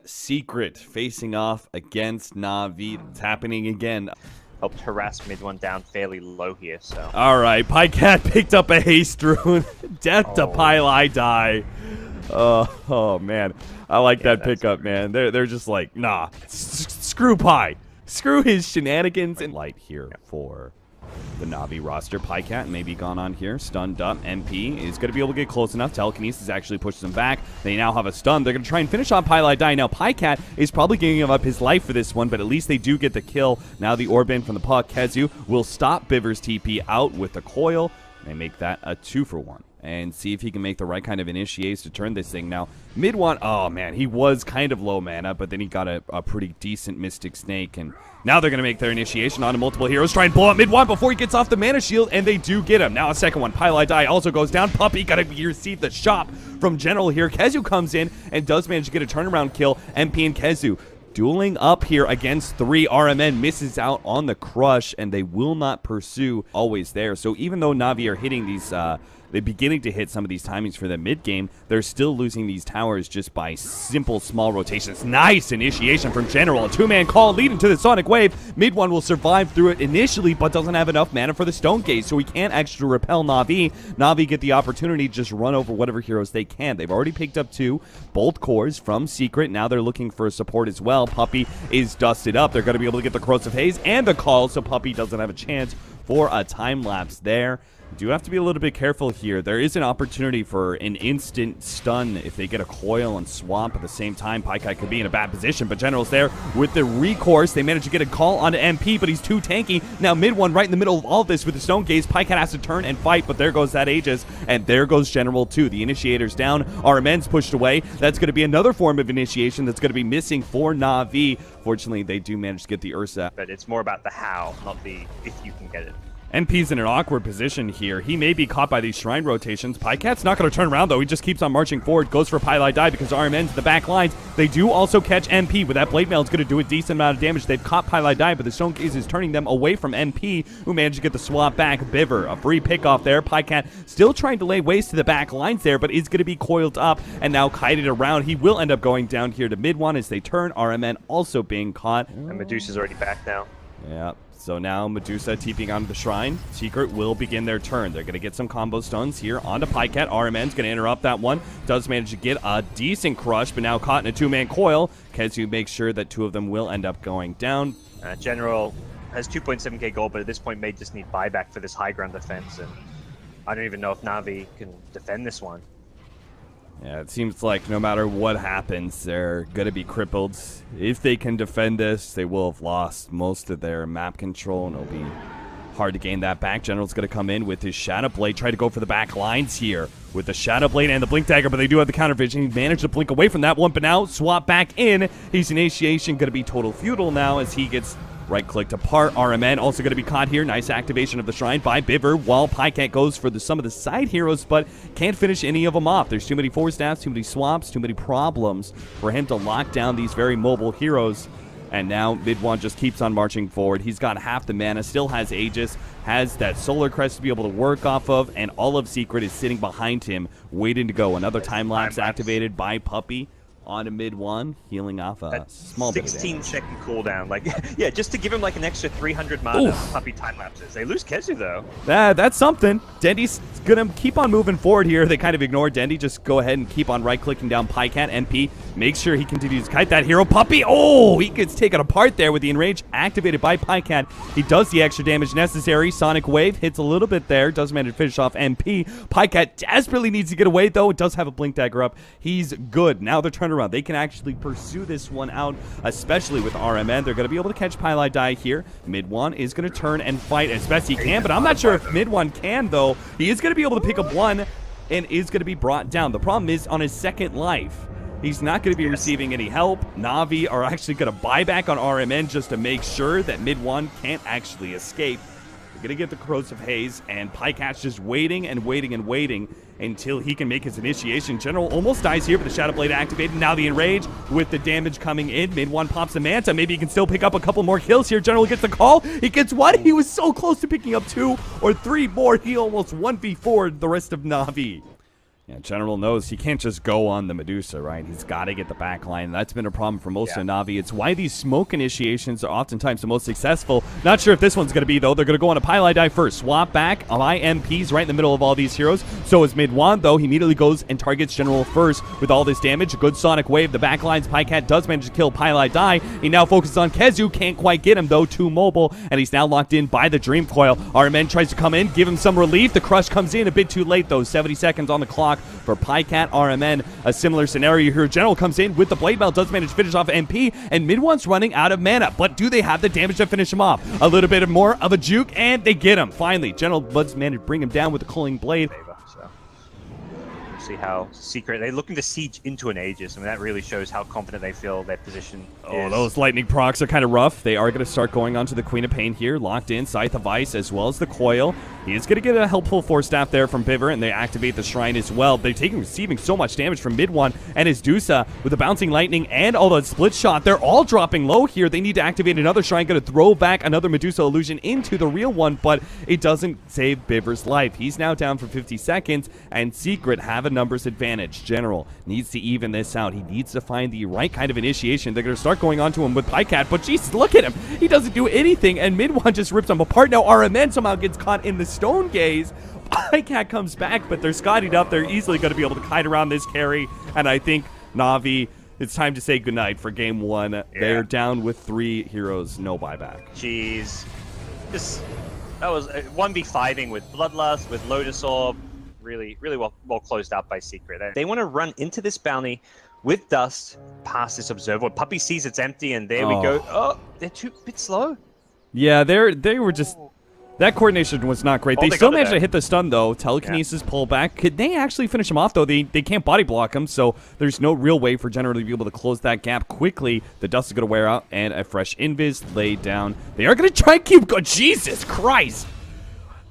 Secret facing off against NAVI. It's happening again. Helped harass MidOne down fairly low here, so. Alright, Pycat picked up a haste rune. Death to Pylai die. Oh man. I like that pickup, man. They're just like, nah. Screw Py. Screw his shenanigans and light here for the NAVI roster. Pycat may be gone on here. Stunned up. MP is going to be able to get close enough. Telekinesis actually pushes him back. They now have a stun. They're going to try and finish on Pylai die. Now, Pycat is probably giving up his life for this one, but at least they do get the kill. Now the Orban from the puck. Kezu will stop Biver's TP out with the coil. They make that a 2-for-1. And see if he can make the right kind of initiates to turn this thing. Now, MidOne, oh man, he was kind of low mana, but then he got a pretty decent Mystic Snake. And now they're going to make their initiation onto multiple heroes. Try and blow up MidOne before he gets off the mana shield, and they do get him. Now a second one. Pylai die also goes down. Puppy got to receive the shot from General here. Kezu comes in and does manage to get a turnaround kill. MP and Kezu dueling up here against 3. RMN misses out on the crush, and they will not pursue always there. So even though NAVI are hitting these, they're beginning to hit some of these timings for the mid game, they're still losing these towers just by simple small rotations. Nice initiation from General. A 2-man call leading to the Sonic Wave. MidOne will survive through it initially, but doesn't have enough mana for the Stone Gaze, so he can't actually repel NAVI. NAVI get the opportunity to just run over whatever heroes they can. They've already picked up 2 bolt cores from Secret. Now they're looking for a support as well. Puppy is dusted up. They're going to be able to get the Corrosive Haze and the call, so Puppy doesn't have a chance for a time lapse there. Do have to be a little bit careful here. There is an opportunity for an instant stun if they get a coil and swamp at the same time. Pycat could be in a bad position, but General's there with the recourse. They manage to get a call onto MP, but he's too tanky. Now MidOne right in the middle of all of this with the Stone Gaze. Pycat has to turn and fight, but there goes that Aegis, and there goes General too. The initiator's down. RMN's pushed away. That's going to be another form of initiation that's going to be missing for NAVI. Fortunately, they do manage to get the Ursa. But it's more about the how, not the if you can get it. NP's in an awkward position here. He may be caught by these shrine rotations. Pycat's not going to turn around, though. He just keeps on marching forward. Goes for Pylai die because RMN's the back lines. They do also catch MP. With that Blade Mail, it's going to do a decent amount of damage. They've caught Pylai die, but the Stone Gaze is turning them away from MP, who managed to get the swap back. Biver, a free pickoff there. Pycat still trying to lay waste to the back lines there, but is going to be coiled up and now kited around. He will end up going down here to MidOne as they turn. RMN also being caught. And Medusa's already back now. Yeah. So now Medusa TPing onto the Shrine. Secret will begin their turn. They're going to get some combo stuns here onto Pycat. RMN's going to interrupt that one. Does manage to get a decent crush, but now caught in a 2-man coil. Kezu makes sure that 2 of them will end up going down. General has 2.7k gold, but at this point may just need buyback for this high ground defense. And I don't even know if NAVI can defend this one. Yeah, it seems like no matter what happens, they're going to be crippled. If they can defend this, they will have lost most of their map control, and it'll be hard to gain that back. General's going to come in with his Shadow Blade, try to go for the back lines here with the Shadow Blade and the Blink Dagger, but they do have the counter vision. He managed to blink away from that one, but now swap back in. His initiation going to be total futile now as he gets right-clicked apart. RMN also going to be caught here. Nice activation of the Shrine by Biver, while Pycat goes for some of the side heroes, but can't finish any of them off. There's too many force staffs, too many swaps, too many problems for him to lock down these very mobile heroes. And now MidOne just keeps on marching forward. He's got half the mana, still has Aegis, has that Solar Crest to be able to work off of, and all of Secret is sitting behind him, waiting to go. Another time-lapse activated by Puppy onto MidOne, healing off a small bit of damage. 16-second cooldown. Like, yeah, just to give him like an extra 300 mana. Puppy time lapses. They lose Kezu though. That's something. Dendi's gonna keep on moving forward here. They kind of ignore Dendi. Just go ahead and keep on right-clicking down Pycat. MP makes sure he continues to kite that hero. Puppy, he gets taken apart there with the Enrage activated by Pycat. He does the extra damage necessary. Sonic Wave hits a little bit there. Does manage to finish off MP. Pycat desperately needs to get away though. It does have a Blink Dagger up. He's good. Now they're turning around. They can actually pursue this one out, especially with RMN. They're going to be able to catch Pylai die here. MidOne is going to turn and fight as best he can, but I'm not sure if MidOne can, though. He is going to be able to pick up one and is going to be brought down. The problem is on his second life, he's not going to be receiving any help. NAVI are actually going to buy back on RMN just to make sure that MidOne can't actually escape. They're going to get the Corrosive Haze, and Pycat's just waiting and waiting and waiting until he can make his initiation. General almost dies here, but the Shadow Blade activated. Now the Enrage with the damage coming in. MidOne pops the Manta. Maybe he can still pick up a couple more kills here. General gets the call. He gets one. He was so close to picking up 2 or 3 more. He almost 1v4'd the rest of NAVI. Yeah, General knows he can't just go on the Medusa, right? He's got to get the back line. That's been a problem for most of Navi. It's why these smoke initiations are oftentimes the most successful. Not sure if this one's going to be, though. They're going to go on a Pylai dive first. Swap back. My MP's right in the middle of all these heroes. So is MidOne, though. He immediately goes and targets General first with all this damage. A good Sonic Wave. The back lines. Pycat does manage to kill Pylai die. He now focuses on Kezu. Can't quite get him, though. Too mobile. And he's now locked in by the Dream Coil. RMN tries to come in, give him some relief. The Crush comes in a bit too late, though. 70 seconds on the clock for Pycat. RMN, a similar scenario here. General comes in with the Blade Mail, does manage to finish off MP, and MidOne's running out of mana. But do they have the damage to finish him off? A little bit more of a juke, and they get him. Finally, General does manage to bring him down with the Culling Blade. See how Secret, they're looking to siege into an Aegis. I mean, that really shows how confident they feel their position is. Those lightning procs are kind of rough. They are going to start going onto the Queen of Pain here, locked in, Scythe of Ice, as well as the Coil. He is going to get a helpful Force Staff there from Biver, and they activate the Shrine as well. They're receiving so much damage from MidOne and his Dusa with the Bouncing Lightning and all the Split Shot. They're all dropping low here. They need to activate another Shrine, going to throw back another Medusa Illusion into the real one, but it doesn't save Biver's life. He's now down for 50 seconds, and Secret have a numbers advantage. General needs to even this out. He needs to find the right kind of initiation. They're going to start going onto him with Pycat, but Jesus, look at him. He doesn't do anything, and MidOne just rips him apart. Now RMN somehow gets caught in the Stone Gaze. Pycat comes back, but they're scottied up. They're easily going to be able to kite around this carry, and I think Navi, it's time to say goodnight for game one. Yeah. They're down with 3 heroes, no buyback. Jeez. That was 1v5ing with Bloodlust, with Lotus Orb. Really well closed out by Secret. They want to run into this bounty with Dust past this Observer. Puppy sees it's empty, and there we go. Oh, they're a bit slow. Yeah, they were just... That coordination was not great. They still managed to hit the stun, though. Telekinesis pullback. Could they actually finish him off, though? They can't body block him, so there's no real way for General to be able to close that gap quickly. The Dust is going to wear out, and a fresh Invis laid down. They are going to try and keep going. Jesus Christ!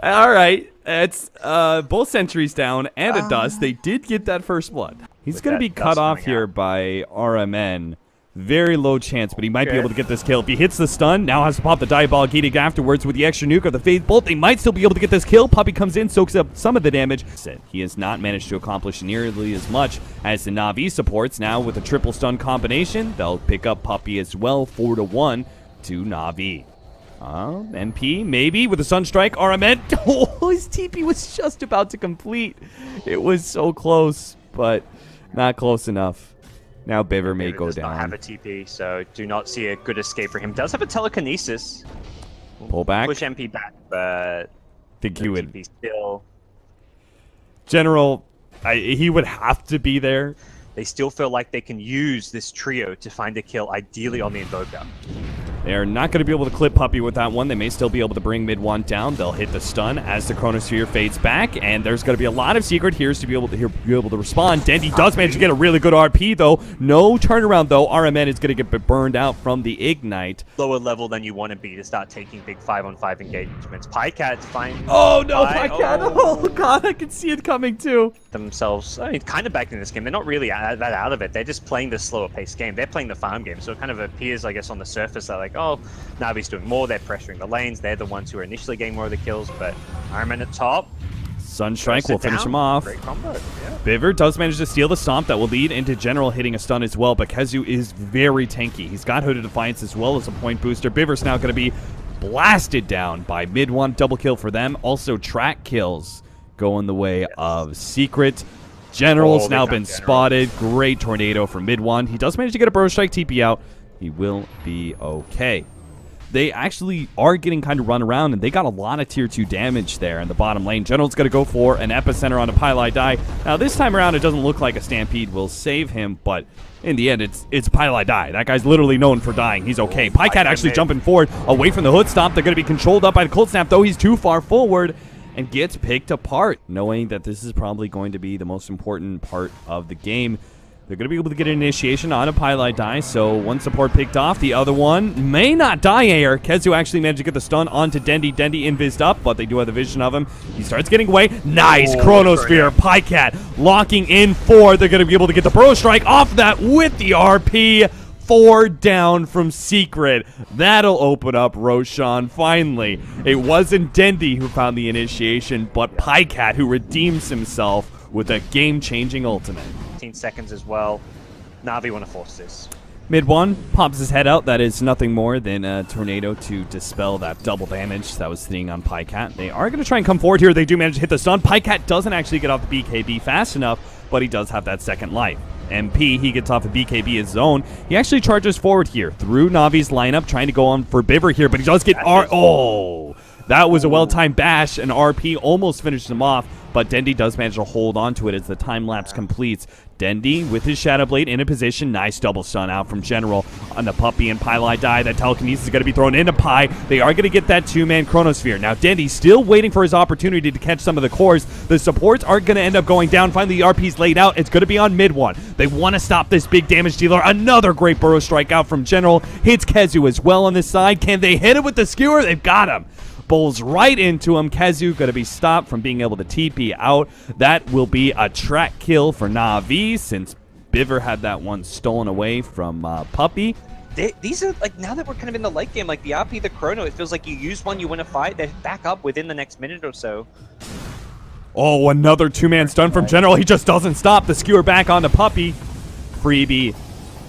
All right. It's both sentries down and a Dust. They did get that first blood. He's going to be cut off here by RMN. Very low chance, but he might be able to get this kill. If he hits the stun, now has to pop the Diabolic Edict afterwards with the extra nuke of the Faith Bolt. They might still be able to get this kill. Puppy comes in, soaks up some of the damage. He has not managed to accomplish nearly as much as the Navi supports. Now with a triple stun combination, they'll pick up Puppy as well, 4-1 to Navi. MP, maybe, with a Sunstrike. RMN. Oh, his TP was just about to complete. It was so close, but not close enough. Now Biver may go down. Does not have a TP, so do not see a good escape for him. Does have a Telekinesis. Pull back. Push MP back, but think he would. TP still. General, he would have to be there. They still feel like they can use this trio to find a kill, ideally on the Invoker. They're not going to be able to clip Puppy with that one. They may still be able to bring MidOne down. They'll hit the stun as the Chronosphere fades back, and there's going to be a lot of Secret heroes to be able to respond. Dendi does manage to get a really good RP, though. No turnaround, though. RMN is going to get burned out from the Ignite. Lower level than you want to be to start taking big 5-on-5 engagements. Pycat's fine. Oh, no, Pycat. Oh, God, I can see it coming, too. Themselves, I mean, kind of back in this game. They're not really that out of it. They're just playing the slower paced game. They're playing the farm game, so it kind of appears, I guess, on the surface that, like, oh, Navi's doing more, they're pressuring the lanes, they're the ones who are initially getting more of the kills, but Ironman at top. Sunstrike will finish him off. Great combo, yeah. Biver does manage to steal the stomp that will lead into General hitting a stun as well, but Kezu is very tanky. He's got Hooded Defiance as well as a point booster. Biver's now going to be blasted down by MidOne. Double kill for them. Also track kills going the way of Secret. General's now been spotted. Great tornado from MidOne. He does manage to get a Burrow Strike TP out. He will be okay. They actually are getting kind of run around, and they got a lot of tier 2 damage there in the bottom lane. General's going to go for an Epicenter on a Pylai die. Now, this time around, it doesn't look like a Stampede will save him, but in the end, it's Pylai die. That guy's literally known for dying. He's okay. Pycat actually jumping forward away from the Hood Stomp. They're going to be controlled up by the Cold Snap, though he's too far forward and gets picked apart, knowing that this is probably going to be the most important part of the game. They're going to be able to get an initiation on a Pylai die, so one support picked off. The other one may not die here. Kezu actually managed to get the stun onto Dendi. Dendi invised up, but they do have the vision of him. He starts getting away. Nice Chronosphere. Pycat locking in 4. They're going to be able to get the Burrow Strike off that with the RP. 4 down from Secret. That'll open up Roshan finally. It wasn't Dendi who found the initiation, but Pycat who redeems himself with a game-changing ultimate. 15 seconds as well. Navi want to force this. MidOne pops his head out. That is nothing more than a tornado to dispel that double damage that was sitting on Pycat. They are going to try and come forward here. They do manage to hit the stun. Pycat doesn't actually get off the BKB fast enough, but he does have that second life. MP, he gets off a BKB his own. He actually charges forward here through Navi's lineup, trying to go on for Biver here, but he does get Oh! That was a well-timed bash, and RP almost finished him off, but Dendi does manage to hold on to it as the time-lapse completes. Dendi, with his Shadow Blade in a position, nice double stun out from General on the Puppey and Pylai die. That telekinesis is going to be thrown into Pi. They are going to get that two-man Chronosphere. Now, Dendi still waiting for his opportunity to catch some of the cores. The supports are going to end up going down. Finally, the RP's laid out. It's going to be on MidOne. They want to stop this big damage dealer. Another great burrow strike out from General. Hits Kezu as well on this side. Can they hit him with the skewer? They've got him. Bowls right into him. Kezu going to be stopped from being able to TP out. That will be a track kill for Navi, since Biver had that one stolen away from Puppey. These are, like, now that we're kind of in the late game, like the RP, the Chrono, it feels like you use one, you win a fight, they back up within the next minute or so. Oh, another two-man stun from General. He just doesn't stop. The skewer back onto Puppey. Freebie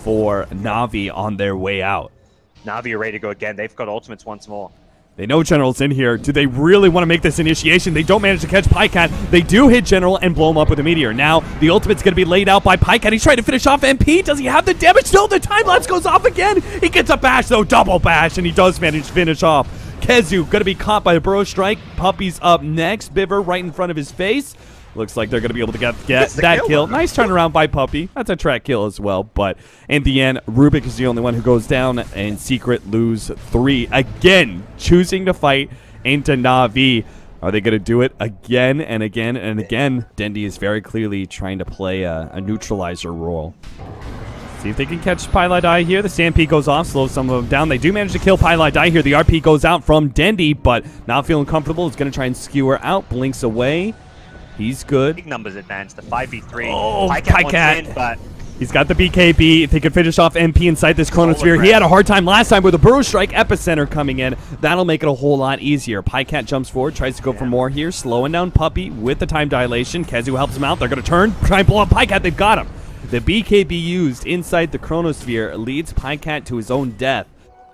for Navi on their way out. Navi are ready to go again. They've got ultimates once more. They know General's in here. Do they really want to make this initiation? They don't manage to catch Pycat. They do hit General and blow him up with a meteor. Now, the ultimate's going to be laid out by Pycat. He's trying to finish off MP. Does he have the damage? No, the time-lapse goes off again. He gets a bash, though, double bash, and he does manage to finish off. Kezu going to be caught by the burrow strike. Puppey's up next. Biver right in front of his face. Looks like they're going to be able to get that kill. Nice turnaround by Puppey. That's a track kill as well. But in the end, Rubik is the only one who goes down, and Secret lose 3. Again, choosing to fight into Navi. Are they going to do it again and again and again? Dendi is very clearly trying to play a neutralizer role. See if they can catch Pylai Die here. The Stampede goes off, slows some of them down. They do manage to kill Pylai Die here. The RP goes out from Dendi, but not feeling comfortable. Is going to try and skewer out. Blinks away. He's good. Big numbers advance. The 5v3. Oh, Pycat. But he's got the BKB. If he could finish off MP inside this Chronosphere, he had a hard time last time with a Burrow Strike Epicenter coming in. That'll make it a whole lot easier. Pycat jumps forward, tries to go for more here, slowing down Puppey with the time dilation. Kezu helps him out. They're going to turn, try and blow up Pycat. They've got him. The BKB used inside the Chronosphere leads Pycat to his own death.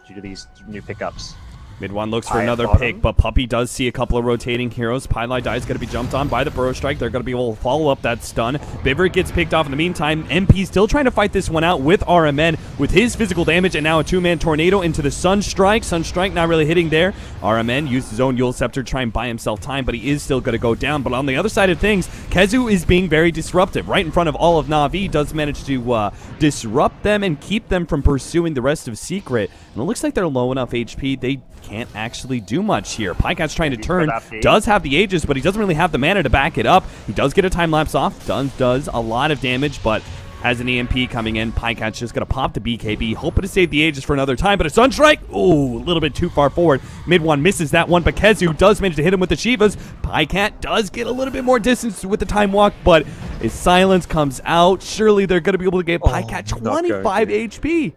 Due to these new pickups. MidOne looks for another pick, but Puppey does see a couple of rotating heroes. Pylai Die is going to be jumped on by the Burrow Strike. They're going to be able to follow up that stun. Biver gets picked off in the meantime. MP still trying to fight this one out with RMN with his physical damage, and now a two-man tornado into the Sunstrike. Sunstrike not really hitting there. RMN used his own Yule Scepter to try and buy himself time, but he is still going to go down. But on the other side of things, Kezu is being very disruptive. Right in front of all of Navi, does manage to disrupt them and keep them from pursuing the rest of Secret. And it looks like they're low enough HP. They can't actually do much here. Pycat's trying to turn, does have the Aegis, but he doesn't really have the mana to back it up. He does get a time-lapse off, does a lot of damage, but has an EMP coming in. Pycat's just going to pop the BKB, hoping to save the Aegis for another time, but a Sunstrike, ooh, a little bit too far forward. MidOne misses that one, but Kezu does manage to hit him with the Shivas. Pycat does get a little bit more distance with the Time Walk, but his silence comes out. Surely they're going to be able to get Pycat 25 HP.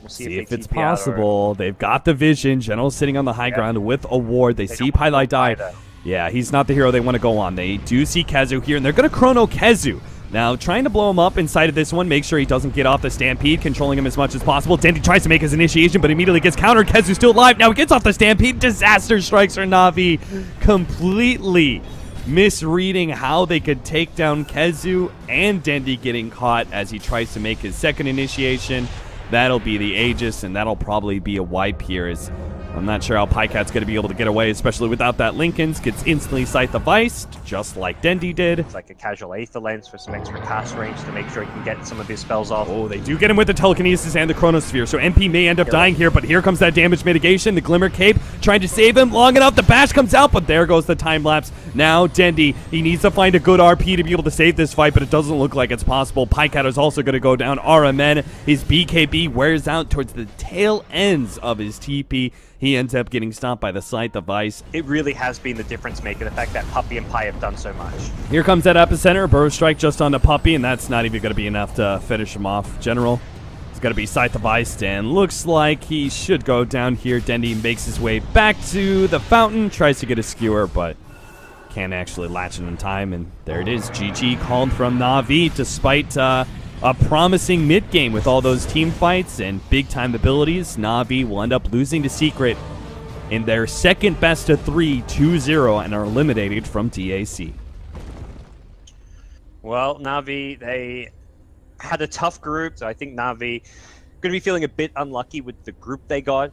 We'll see if it's possible. They've got the vision. General's sitting on the high ground with a ward. They see Pylai Die. Yeah, he's not the hero they want to go on. They do see Kezu here, and they're going to chrono Kezu. Now, trying to blow him up inside of this one, make sure he doesn't get off the Stampede, controlling him as much as possible. Dendi tries to make his initiation, but immediately gets countered. Kezu's still alive. Now he gets off the Stampede. Disaster strikes for Navi. Completely misreading how they could take down Kezu, and Dendi getting caught as he tries to make his second initiation. That'll be the Aegis, and that'll probably be a wipe here. As I'm not sure how Pycat's going to be able to get away, especially without that Linken's. Gets instantly Scythe-of-Iced, just like Dendi did. It's like a casual Aether Lens for some extra cast range to make sure he can get some of his spells off. Oh, they do get him with the Telekinesis and the Chronosphere, so MP may end up dying here, but here comes that damage mitigation. The Glimmer Cape trying to save him long enough. The bash comes out, but there goes the time-lapse. Now Dendi, he needs to find a good RP to be able to save this fight, but it doesn't look like it's possible. Pycat is also going to go down. RMN, his BKB wears out towards the tail ends of his TP. He ends up getting stopped by the Scythe-of-Ice. It really has been the difference maker, the fact that Puppey and Pi have done so much. Here comes that Epicenter, Burrow Strike just on the Puppey, and that's not even going to be enough to finish him off. General is going to be Scythe-of-Ice, and looks like he should go down here. Dendi makes his way back to the fountain, tries to get a skewer, but can't actually latch it in time, and there it is. GG called from NAVI despite a promising mid game with all those team fights and big time abilities. NAVI will end up losing to Secret in their second best of 3, 2-0, and are eliminated from DAC. Well, NAVI, they had a tough group, so I think NAVI going to be feeling a bit unlucky with the group they got.